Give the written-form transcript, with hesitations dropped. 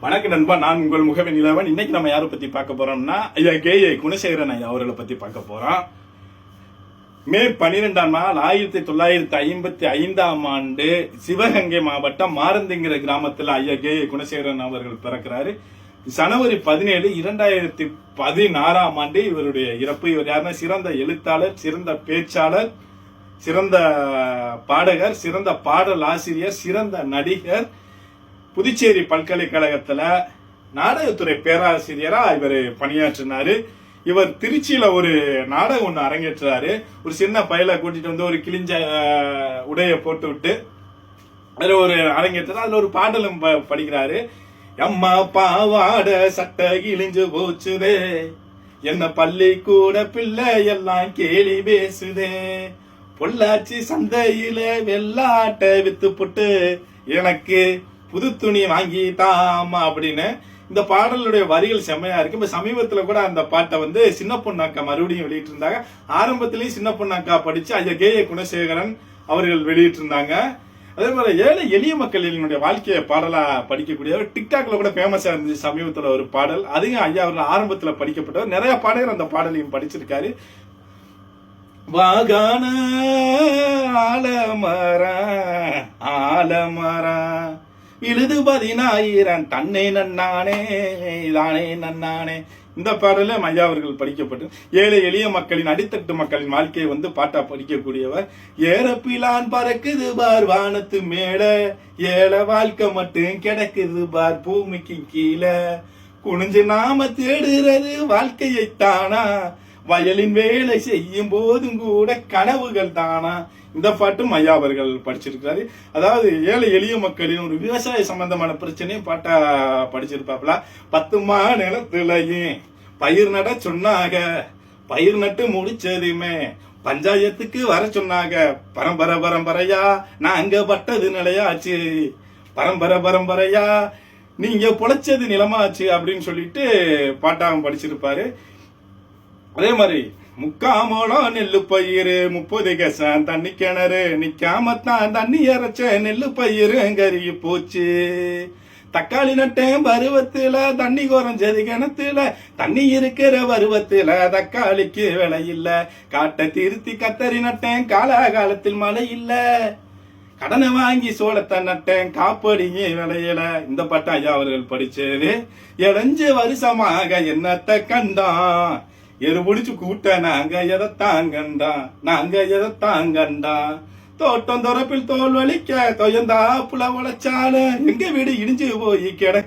வணக்கம் நண்பா, நான் உங்கள் முகவன் இளவன். இன்னைக்கு நம்ம யாரை பத்தி பார்க்க போறோம்னா ஐயா கே.ஏ. குணசேகரன் ஐயா அவர்களை பத்தி பார்க்க போறோம். மே 12ஆம் நாள் 1955ஆம் ஆண்டு சிவகங்கை மாவட்டம் மாரந்திங்கிற கிராமத்தில் ஐயா கே.ஏ. குணசேகரன் அவர்கள் பிறக்கிறாரு. ஜனவரி 17, 2016ஆம் ஆண்டு இவருடைய இறப்பு. இவர் யாருன்னா சிறந்த எழுத்தாளர், சிறந்த பேச்சாளர், சிறந்த பாடகர், சிறந்த பாடல் ஆசிரியர், சிறந்த நடிகர். புதுச்சேரி பல்கலைக்கழகத்துல நாடகத்துறை பேராசிரியரா இவர் பணியாற்றினாரு. இவர் திருச்சியில ஒரு நாடகம் ஒண்ணு அரங்கேற்றாரு. ஒரு சின்ன பையலை கூட்டிட்டு வந்து ஒரு கிழிஞ்ச உடைய போட்டு விட்டு அதுல ஒரு அரங்கேற்றாரு. அதுல ஒரு பாடலும் படிக்கிறாரு. அம்மா பாவாட சட்டை கிழிஞ்சு போச்சுதே, என்ன பள்ளி கூட பிள்ளை எல்லாம் கேலி பேசுதே, பொள்ளாச்சி சந்தையில வெள்ளாட்டை வித்து போட்டு எனக்கு புது துணி வாங்கி தாமா அப்படின்னு இந்த பாடலுடைய வரிகள் செம்மையா இருக்கு. இப்ப சமீபத்துல கூட அந்த பாட்டை வந்து சின்ன பொண்ணாக்கா மறுபடியும் வெளியிட்டு இருந்தாங்க. ஆரம்பத்திலேயே சின்ன பொண்ணாக்கா படிச்சு ஐயா கே.ஏ. குணசேகரன் அவர்கள் வெளியிட்டு இருந்தாங்க. அதே போல ஏழை எளிய மக்களினுடைய வாழ்க்கையை பாடலா படிக்கக்கூடிய டிக்டாக்ல கூட ஃபேமஸா இருந்துச்சு சமீபத்துல ஒரு பாடல். அதையும் ஐயா அவர்கள் ஆரம்பத்துல படிக்கப்பட்டவர். நிறைய பாடகர் அந்த பாடலையும் படிச்சிருக்காரு. வாகான ஆலமரா இழுது 10,000 தன்னை நன்னானே தானே நன்னானே. இந்த பாடல ஐயா அவர்கள் படிக்கப்பட்டு ஏழை எளிய மக்களின் அடித்தட்டு மக்களின் வாழ்க்கையை வந்து பாட்டா படிக்கக்கூடியவர். ஏறப்பிலான் பறக்குது பார் வானத்து மேல, ஏழை வாழ்க்கை மட்டும் கிடக்குது பார் பூமிக்கு கீழே, குனிஞ்சு நாம தேடுறது வாழ்க்கையை தானா, வயலின் வேலை செய்யும் போதும் கூட கனவுகள் தானா. இந்த பாட்டும் ஐயா அவர்கள் படிச்சிருக்காரு. அதாவது ஏழை எளிய மக்களின் ஒரு விவசாய சம்பந்தமான பிரச்சனையும் பாட்டா படிச்சிருப்பாப்ல. 10 மா நிலத்திலையும் பயிர் நட சொன்னாங்க, பயிர் நட்டு முடிச்சதுமே பஞ்சாயத்துக்கு வர சொன்னாங்க, பரம்பரை பரம்பரையா நாங்க பட்டது நிலையாச்சு, பரம்பரை பரம்பரையா நீங்க பொழைச்சது நிலமாச்சு அப்படின்னு சொல்லிட்டு பாட்டாவும் படிச்சிருப்பாரு. அதே மாதிரி முக்காமோளம் நெல்லு பயிறு 30 கசம் தண்ணி கிணறு நிக்காமத்தான் தண்ணி இறைச்ச நெல்லு பயிறு கருகி போச்சு, தக்காளி நட்டேன் பருவத்துல தண்ணி குறைஞ்சது கிணத்துல, தண்ணி இருக்கிற பருவத்துல தக்காளிக்கு விலை இல்ல, காட்டை திருத்தி கத்தரி நட்டேன் காலகாலத்தில் மழை இல்ல, கடனை வாங்கி சோளத்தை நட்டேன் காப்படியே விளையல. இந்த பாட்டு ஐயா அவர்கள் படிச்சது. 7 வருஷமாக என்னத்தை கண்டான், எரு பிடிச்சு கூட்ட நாங்க எதைத்தாங்கண்டா, தோட்டம் தொரப்பில் தோல் வலிக்க தொயந்தா புல உழைச்சால எங்க வீடு இடிஞ்சு போய் கிடக்கு.